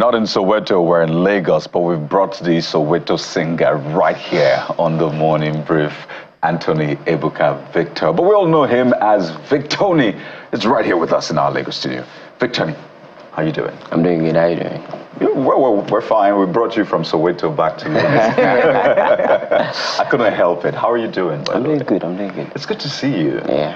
not in Soweto, we're in Lagos, but we've brought the Soweto singer right here on the morning brief, Anthony Ebuka Victor. But we all know him as Victony. It's right here with us in our Lagos studio. Victony, how you doing? I'm doing good. How you doing? We're fine. We brought you from Soweto back to Lagos. I couldn't help it. How are you doing? I'm doing good. I'm doing good. It's good to see you. Yeah.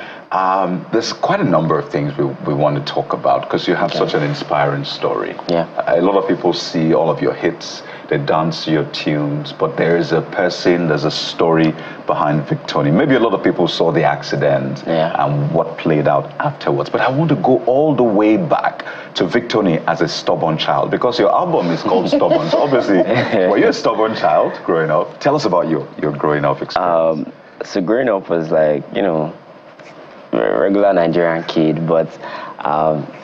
There's quite a number of things we want to talk about because you have such an inspiring story. Yeah. A lot of people see all of your hits, they dance to your tunes, but there is a person, there's a story behind Victony. Maybe a lot of people saw the accident and what played out afterwards, but I want to go all the way back to Victony as a stubborn child because your album is called Stubborn. So obviously, were you a stubborn child growing up? Tell us about your growing up experience. So growing up was like, you know, a regular Nigerian kid, but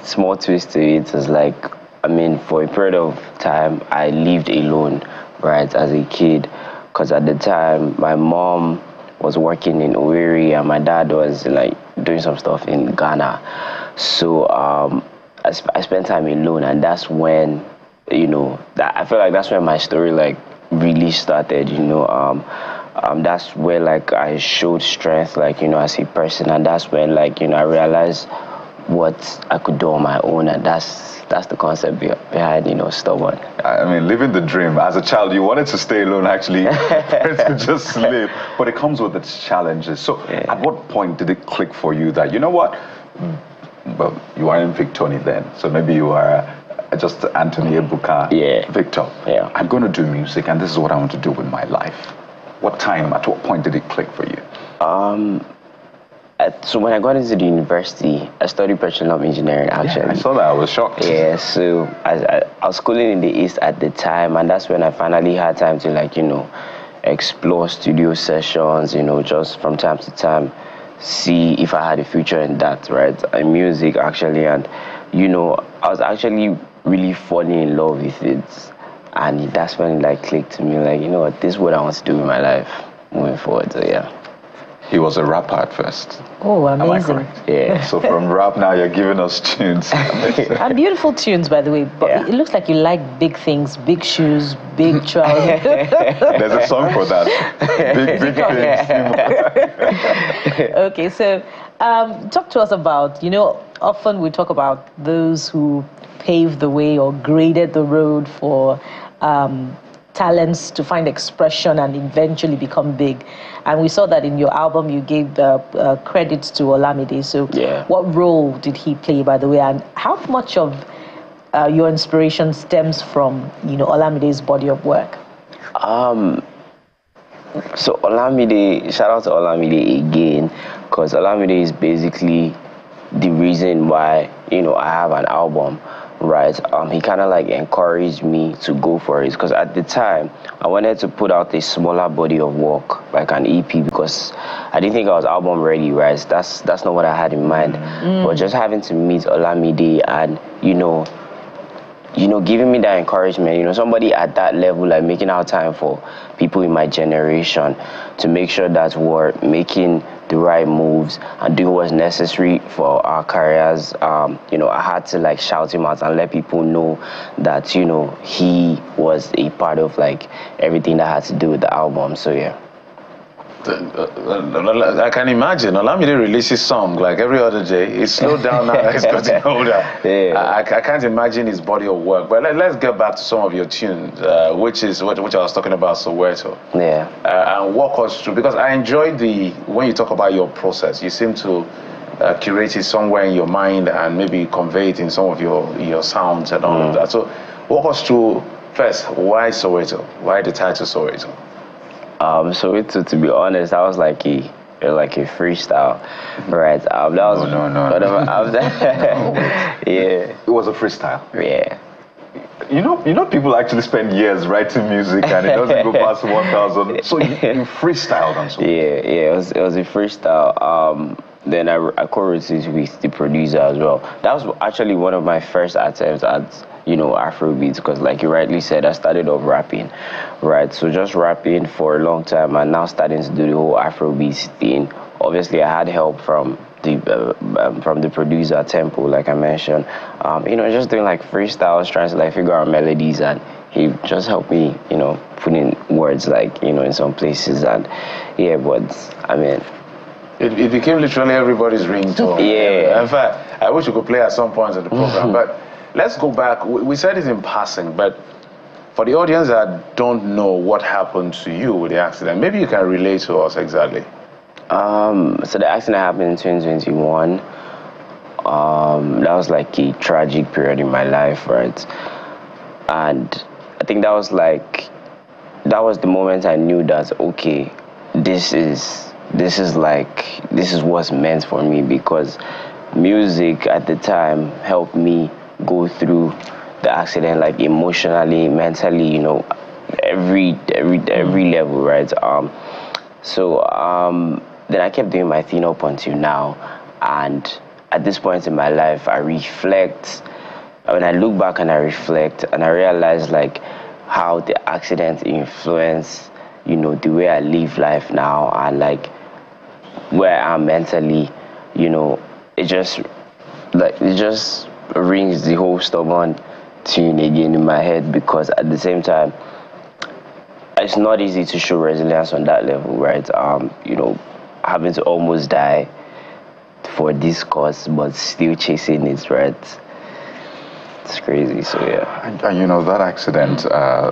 small twist to it was like, I mean, for a period of time, I lived alone, right, as a kid, because at the time, my mom was working in Owerri and my dad was like doing some stuff in Ghana. So I spent time alone, and that's when, you know, I feel like that's when my story like really started, you know. That's where like I showed strength, like, you know, as a person, and that's when, like, you know, I realized what I could do on my own, and that's the concept behind, you know, Stubborn. I mean, living the dream. As a child, you wanted to stay alone, actually, to just sleep, but it comes with its challenges. So at what point did it click for you that, you know what, well, you are in Victony then, so maybe you are just Anthony Ebuka Victor. Yeah. I'm going to do music, and this is what I want to do with my life. At what point did it click for you? So when I got into the university, I studied petroleum engineering, actually. Yeah, I saw that. I was shocked. Yeah, so I was schooling in the East at the time, and that's when I finally had time to, like, you know, explore studio sessions, you know, just from time to time, see if I had a future in that, right? In music, actually. And, you know, I was actually really falling in love with it. And that's when it like clicked to me, like, you know what, this is what I want to do with my life moving forward. So yeah. He was a rapper at first. Oh, amazing. Am I correct? Yeah. So from rap now you're giving us tunes. And beautiful tunes, by the way. But it looks like you like big things, big shoes, big trousers. There's a song for that. Big things. Okay, so talk to us about, you know, often we talk about those who paved the way or graded the road for talents to find expression and eventually become big. And we saw that in your album, you gave the credits to Olamide. So what role did he play, by the way? And how much of your inspiration stems from, you know, Olamide's body of work? So Olamide, shout out to Olamide again, because Olamide is basically the reason why, you know, I have an album. Right, he kind of like encouraged me to go for it, because at the time I wanted to put out a smaller body of work, like an EP, because I didn't think I was album ready, right? That's not what I had in mind. But just having to meet Olamide and you know, giving me that encouragement, you know, somebody at that level, like making out time for people in my generation to make sure that we're making the right moves and doing what's necessary for our careers. You know, I had to like shout him out and let people know that, you know, he was a part of like everything that had to do with the album. So yeah. I can imagine. Olamide releases song like every other day. It's slowed down now. It's gotten older. I can't imagine his body of work. But let's get back to some of your tunes, which is which I was talking about, Soweto. Yeah. And walk us through, because I enjoyed when you talk about your process. You seem to curate it somewhere in your mind and maybe convey it in some of your sounds and all of that. So walk us through first. Why Soweto? Why the title Soweto? So to be honest, that was like a freestyle, right? That was No. Yeah. It was a freestyle. Yeah. You know, people actually spend years writing music and it doesn't go past 1,000. So you freestyled on something. Yeah. It was a freestyle. Then I co-wrote it with the producer as well. That was actually one of my first attempts at, you know, Afrobeats, because like you rightly said, I started off rapping, right? So just rapping for a long time and now starting to do the whole Afrobeats thing. Obviously, I had help from the producer Tempo, like I mentioned. Just doing like freestyles, trying to like figure out melodies, and he just helped me, put in words like, in some places, and yeah, but I mean, it became literally everybody's ringtone. Yeah. In fact, I wish you could play at some point of the program, but let's go back. We said it in passing, but for the audience that don't know what happened to you with the accident, maybe you can relate to us exactly. So the accident happened in 2021. That was like a tragic period in my life, right? And I think that was the moment I knew that, okay, this is what's meant for me, because music at the time helped me go through the accident, like emotionally, mentally, every level, right? Then I kept doing my thing up until now, and at this point in my life, I reflect. When I look back and I reflect, and I realize like how the accident influenced, the way I live life now, and like where I am mentally, it just rings the whole stubborn tune again in my head, because at the same time, it's not easy to show resilience on that level, right? Having to almost die for this cause, but still chasing it, right? It's crazy, so yeah. And that accident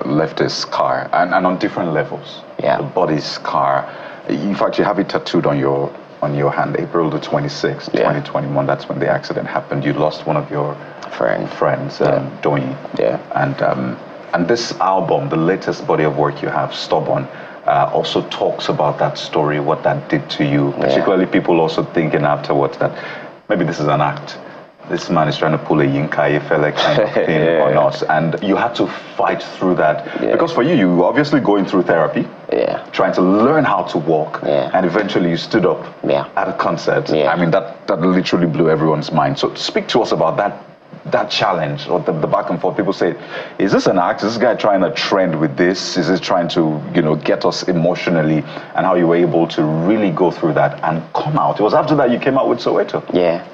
left a scar, and on different levels. Yeah. The body scar. In fact, you have it tattooed on your hand, April the 26th, 2021. That's when the accident happened. You lost one of your friends, Doyin. Yeah. And this album, the latest body of work you have, Stubborn, also talks about that story, what that did to you. Particularly people also thinking afterwards that maybe this is an act. This man is trying to pull a Yinka Efele kind of thing on us. And you had to fight through that. Yeah. Because for you were obviously going through therapy, trying to learn how to walk, and eventually you stood up at a concert. Yeah. I mean, that literally blew everyone's mind. So speak to us about that challenge, or the back and forth. People say, is this an act? Is this guy trying to trend with this? Is it trying to, get us emotionally? And how you were able to really go through that and come out. It was after that you came out with Soweto. Yeah.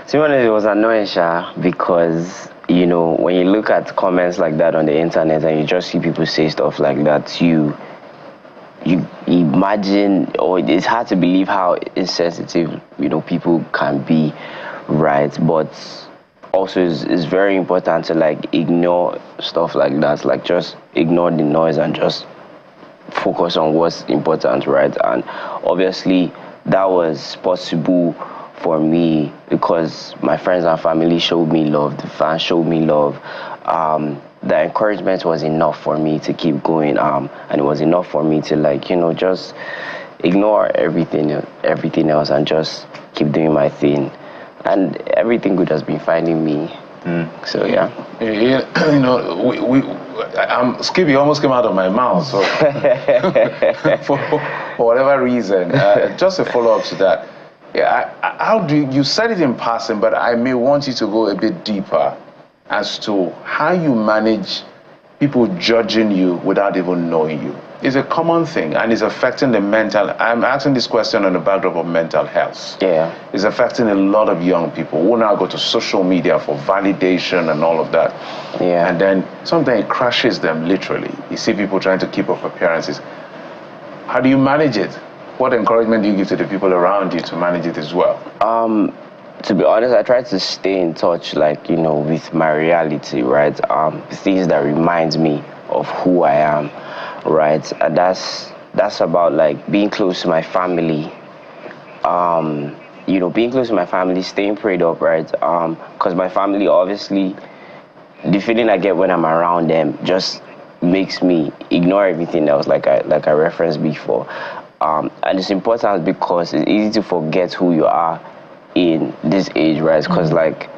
To be honest, it was annoying, Sha, because, when you look at comments like that on the internet and you just see people say stuff like that, you imagine, or it's hard to believe how insensitive, people can be, right? But also it's very important to like ignore stuff like that, like just ignore the noise and just focus on what's important, right? And obviously that was possible for me because my friends and family showed me love, the fans showed me love. The encouragement was enough for me to keep going, and it was enough for me to like, just ignore everything else and just keep doing my thing. And everything good has been finding me. So yeah. Skippy almost came out of my mouth. So for whatever reason, just a follow-up to that. Yeah, how do you said it in passing, but I may want you to go a bit deeper as to how you manage people judging you without even knowing you. It's a common thing, and it's affecting the mental. I'm asking this question on the backdrop of mental health. Yeah, it's affecting a lot of young people who now go to social media for validation and all of that. Yeah, and then sometimes it crashes them literally. You see people trying to keep up appearances. How do you manage it? What encouragement do you give to the people around you to manage it as well? To be honest, I try to stay in touch, like, with my reality, right? Things that reminds me of who I am, right? And that's about like being close to my family. Being close to my family, staying prayed up, right? Because my family, obviously, the feeling I get when I'm around them just makes me ignore everything else, like I referenced before. And it's important because it's easy to forget who you are in this age, right? Because like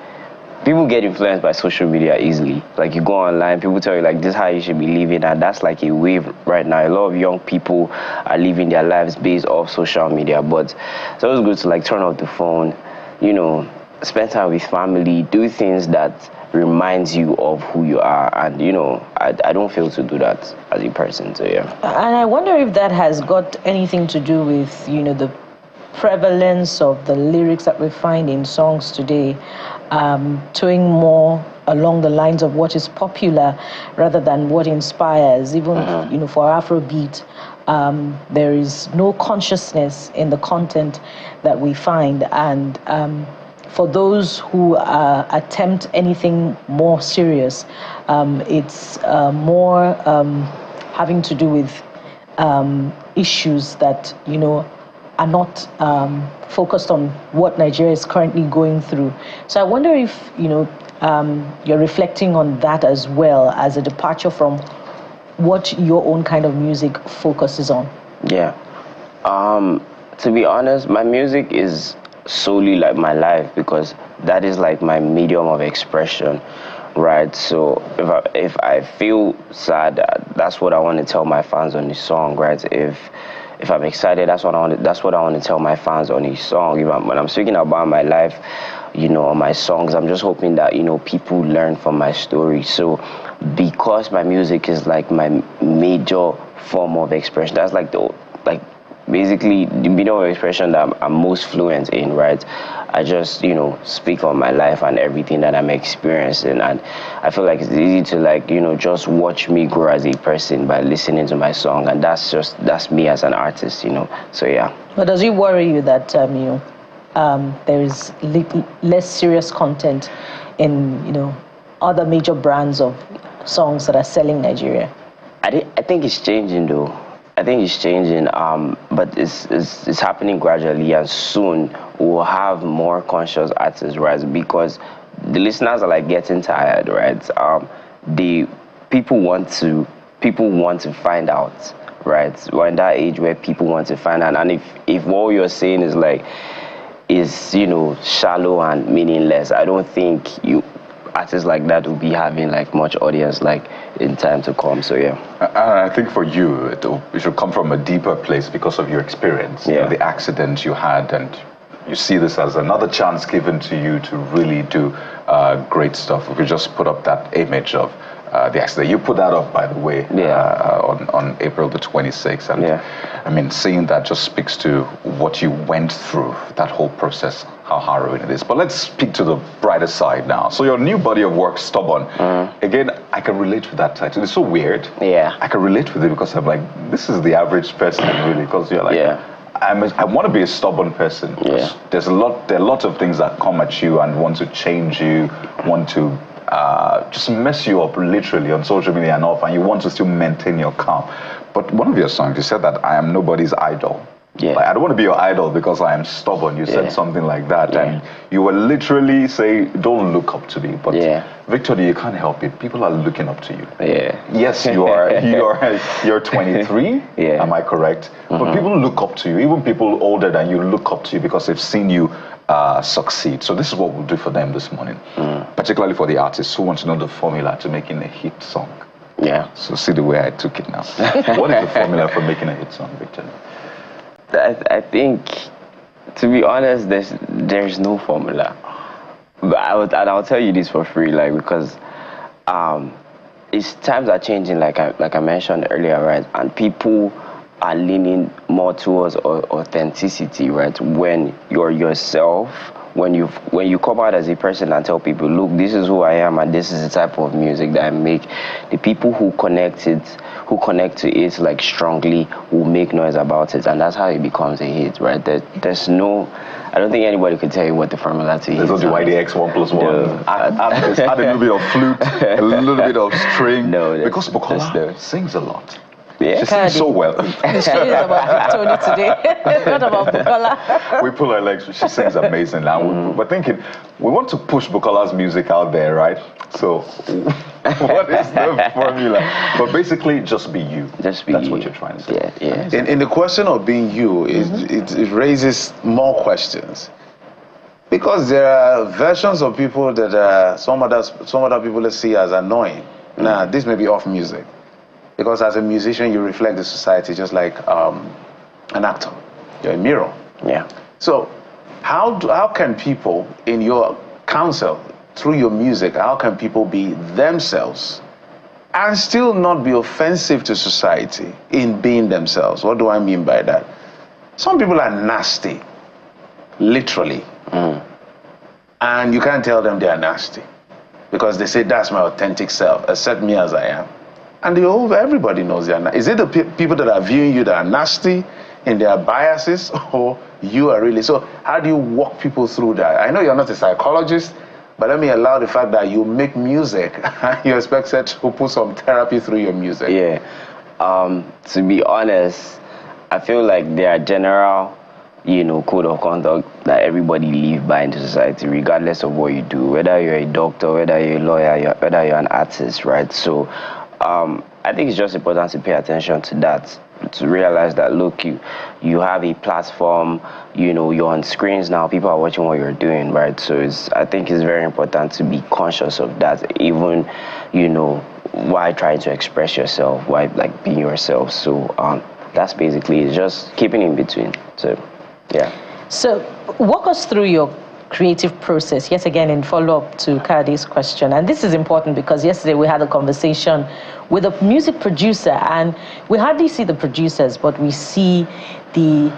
people get influenced by social media easily. Like you go online, people tell you like this is how you should be living, and that's like a wave right now. A lot of young people are living their lives based off social media, but it's always good to like turn off the phone, spend time with family, do things that reminds you of who you are, and I don't fail to do that as a person, so yeah. And I wonder if that has got anything to do with the prevalence of the lyrics that we find in songs today, towing more along the lines of what is popular rather than what inspires. Even for Afrobeat, there is no consciousness in the content that we find, and for those who attempt anything more serious, it's more having to do with issues that are not focused on what Nigeria is currently going through. So I wonder if you're reflecting on that as well, as a departure from what your own kind of music focuses on. Yeah. To be honest, my music is solely like my life, because that is like my medium of expression, right? So if I feel sad, that's what I want to tell my fans on this song, right? If I'm excited, that's what I want to tell my fans on this song. When I'm speaking about my life, on my songs, I'm just hoping that people learn from my story. So because my music is like my major form of expression, that's basically the medium of expression that I'm most fluent in, right? I just, speak on my life and everything that I'm experiencing. And I feel like it's easy to just watch me grow as a person by listening to my song. And that's me as an artist, So yeah. But does it worry you that, there is less serious content in, other major brands of songs that are selling Nigeria? I think it's changing though. I think it's changing, but it's happening gradually, and soon we'll have more conscious artists, right? Because the listeners are getting tired, right? People want to find out, right? We're in that age where people want to find out, and if what you're saying is shallow and meaningless, I don't think artists like that will be having much audience in time to come. So yeah. I think for you, it should come from a deeper place because of your experience, the accident you had, and you see this as another chance given to you to really do great stuff. We could just put up that image of the accident. You put that up, by the way, on April the 26th. And I mean, seeing that just speaks to what you went through, that whole process, how harrowing it is. But let's speak to the brighter side now. So your new body of work, Stubborn, again, I can relate with that title. It's so weird. Yeah. I can relate with it because I'm like, this is the average person, really, because you're like, I want to be a stubborn person. There are lots of things that come at you and want to change you, want to just mess you up literally on social media and off, and you want to still maintain your calm. But one of your songs, you said that I am nobody's idol. Yeah. I don't want to be your idol because I am stubborn. You said something like that, and you were literally saying, "Don't look up to me." But Victony, you can't help it. People are looking up to you. Yeah. Yes, you're 23. Am I correct? But people look up to you. Even people older than you look up to you because they've seen you succeed. So this is what we'll do for them this morning, particularly for the artists who want to know the formula to making a hit song. Yeah. So see the way I took it now. What is the formula for making a hit song, Victony? I think, to be honest, there's no formula. But I'll tell you this for free, because times are changing, like I mentioned earlier, right? And people are leaning more towards authenticity, right? When you're yourself, when you come out as a person and tell people, look, this is who I am and this is the type of music that I make, the people who connect to it strongly will make noise about it, and that's how it becomes a hit, right? There's no, I don't think anybody could tell you what the formula to hit is. There's no YDX 1+1. Add a little bit of flute, a little bit of string. No, because Bukola sings a lot. Yeah. She sings so well. The story is about Victony today, not about Bukola. We pull her legs. She sings amazing. Now we're thinking we want to push Bukola's music out there, right? So what is the formula? But basically, just be you. Just be That's you. what you're trying to say. Yeah. In the question of being you, it raises more questions. Because there are versions of people that some other people see as annoying. Now, this may be off music. Because as a musician, you reflect the society just like an actor. You're a mirror. Yeah. So how can people, in your counsel, through your music, how can people be themselves and still not be offensive to society in being themselves? What do I mean by that? Some people are nasty. literally. And you can't tell them they are nasty because they say that's my authentic self, accept me as I am. And everybody knows they are nasty. Is it the people that are viewing you that are nasty in their biases, or you are really? So how do you walk people through that? I know you're not a psychologist, but let me allow the fact that you make music. You're expected to put some therapy through your music. Yeah. To be honest, I feel like there are general, code of conduct that everybody live by in the society, regardless of what you do, whether you're a doctor, whether you're a lawyer, whether you're an artist, right? So I think it's just important to pay attention to that, to realize that, look, you have a platform, you're on screens now, people are watching what you're doing, right? So I think it's very important to be conscious of that, even, why trying to express yourself, why like being yourself. So that's basically it, just keeping in between. So yeah. So walk us through your creative process, yet again in follow-up to Kade's question. And this is important because yesterday we had a conversation with a music producer, and we hardly see the producers, but we see the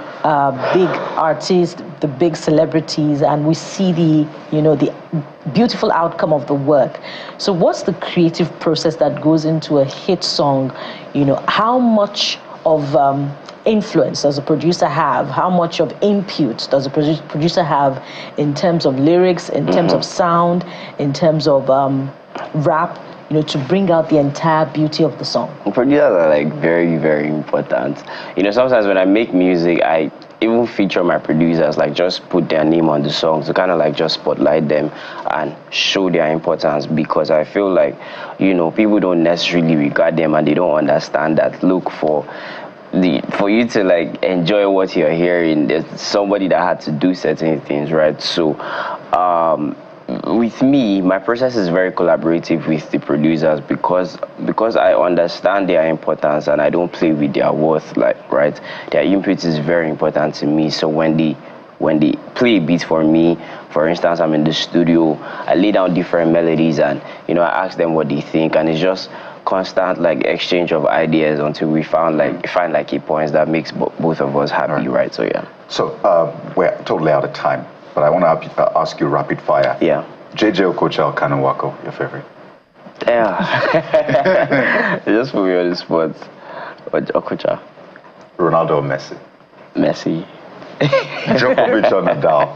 big artists, the big celebrities, and we see the beautiful outcome of the work. So what's the creative process that goes into a hit song? How much of influence does a producer have? How much of input does a producer have in terms of lyrics, in terms of sound, in terms of rap, to bring out the entire beauty of the song? Producers are like very, very important. Sometimes when I make music, I even feature my producers, like just put their name on the song to kind of like just spotlight them and show their importance, because I feel like, people don't necessarily regard them and they don't understand that, look, for you to like enjoy what you're hearing, there's somebody that had to do certain things, right? So with me, my process is very collaborative with the producers because I understand their importance and I don't play with their worth, like, right? Their input is very important to me. So when they play a beat for me, for instance, I'm in the studio, I lay down different melodies and I ask them what they think, and it's just constant like exchange of ideas until we find like key points that makes both of us happy, right? So yeah. So we're totally out of time, but I want to ask you rapid fire. Yeah. JJ Okocha or Kanawako, your favorite? Yeah. Just put me on the spot. Okocha. Ronaldo or Messi? Messi. Djokovic or Nadal?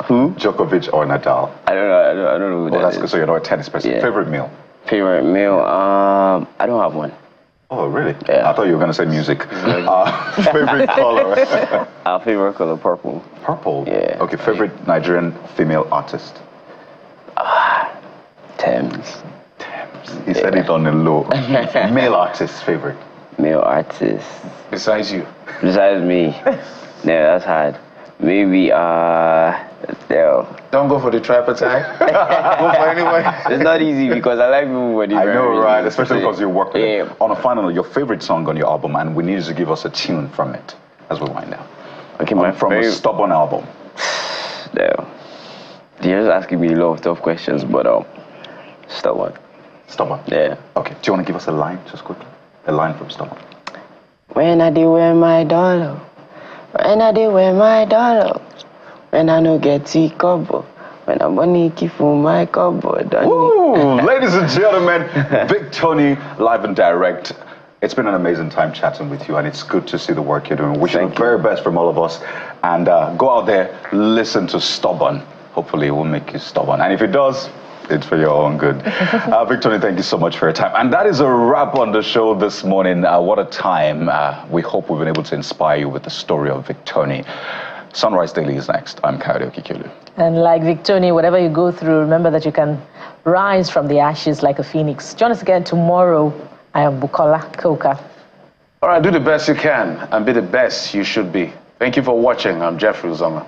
Who? Djokovic or Nadal? I don't know who that that's is. good. So you're not a tennis person. Yeah. Favorite meal? Favorite meal? I don't have one. Oh, really? Yeah. I thought you were going to say music. Favorite color? Our favorite color, purple. Purple? Yeah. Okay, favorite Nigerian female artist? Thames. He said it on the low. Male artist, favorite? Male artist. Besides you? Besides me. Yeah, that's hard. Maybe, Don't go for the tripartite. Go for anyone. It's not easy because I like people with I know, right? Especially because you work with them. On a final note, your favorite song on your album, and we need you to give us a tune from it as we wind down. Okay, from a Stubborn album. Damn. You're just asking me a lot of tough questions, but Stubborn. Stubborn? Yeah. Okay, do you want to give us a line, just quickly? A line from Stubborn. When I did wear my dollar, when I did wear my dollar, when I no get tea cover, when I'm money keep for my cupboard. Ooh, ladies and gentlemen, Victony, live and direct. It's been an amazing time chatting with you, and it's good to see the work you're doing. Wish you the very best from all of us. And go out there, listen to Stubborn. Hopefully it will make you stubborn. And if it does, it's for your own good. Victony, thank you so much for your time. And that is a wrap on the show this morning. What a time. We hope we've been able to inspire you with the story of Victony. Sunrise Daily is next. I'm Kayode Okikelu. And like Victony, whatever you go through, remember that you can rise from the ashes like a phoenix. Join us again tomorrow. I am Bukola Koka. All right, do the best you can and be the best you should be. Thank you for watching. I'm Jeffrey Uzoma.